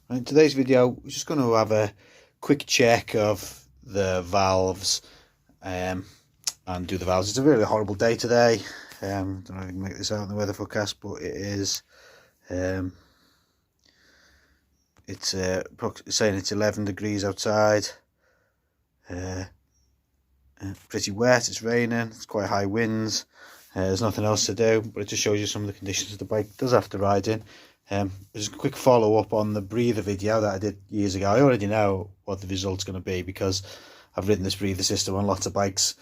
In today's video, we're just going to have a quick check of the valves and do the valves. It's a really horrible day today. Don't know if I can make this out in the weather forecast, but it is. It's saying it's 11 degrees outside. Pretty wet. It's raining. It's quite high winds. There's nothing else to do, but it just shows you some of the conditions the bike does have to ride in. Just a quick follow up on the breather video that I did years ago. I already know what the result's going to be because I've ridden this breather system on lots of bikes,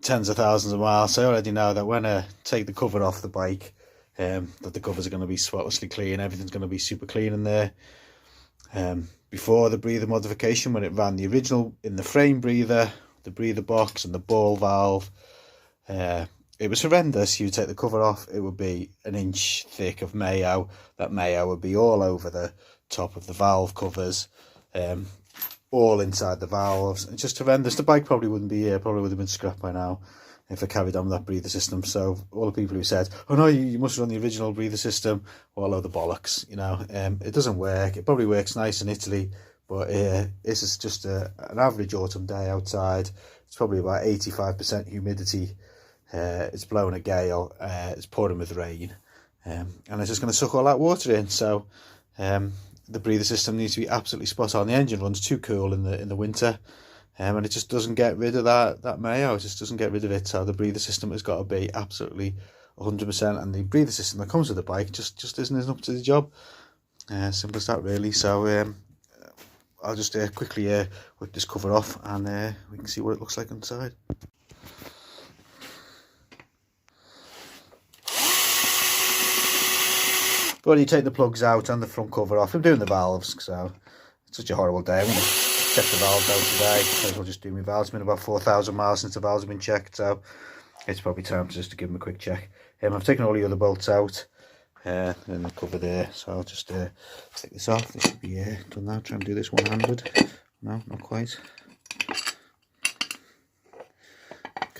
tens of thousands of miles. So I already know that when I take the cover off the bike, that the covers are going to be spotlessly clean. Everything's going to be super clean in there. Before the breather modification, when it ran the original in the frame breather, the breather box and the ball valve, it was horrendous. You would take the cover off, it would be an inch thick of mayo. That mayo would be all over the top of the valve covers, all inside the valves. It's just horrendous. The bike probably wouldn't be here, probably would have been scrapped by now if I carried on with that breather system. So all the people who said, oh no, you must run the original breather system, well, a load of bollocks, you know. It doesn't work. It probably works nice in Italy, but this is just an average autumn day outside. It's probably about 85% humidity. It's blowing a gale, it's pouring with rain, and it's just going to suck all that water in. So the breather system needs to be absolutely spot on. The engine runs too cool in the winter, and it just doesn't get rid of that mayo. It just doesn't get rid of it. So the breather system has got to be absolutely 100%, and the breather system that comes with the bike just isn't up to the job. Simple as that, really. So I'll just quickly whip this cover off, and we can see what it looks like inside. But you take the plugs out and the front cover off. I'm doing the valves, so it's such a horrible day. I'm going to check the valves out today. Might as well just do my valves. It's been about 4,000 miles since the valves have been checked, so it's probably time just to give them a quick check. I've taken all the other bolts out, and the cover there, so I'll just take this off. This should be done now. Try and do this one-handed. No, not quite.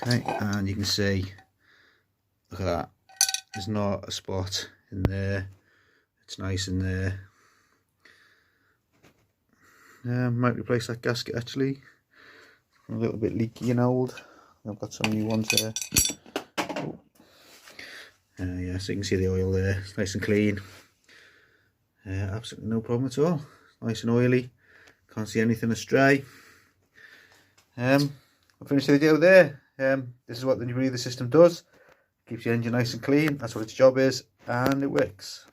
Okay, and you can see, look at that. There's not a spot in there. It's nice in there. Might replace that gasket actually. A little bit leaky and old. I've got some new ones there. Oh. Yeah, so you can see the oil there. It's nice and clean. Absolutely no problem at all. Nice and oily. Can't see anything astray. I'll finish the video there. This is what the new breather system does. Keeps the engine nice and clean. That's what its job is, and it works.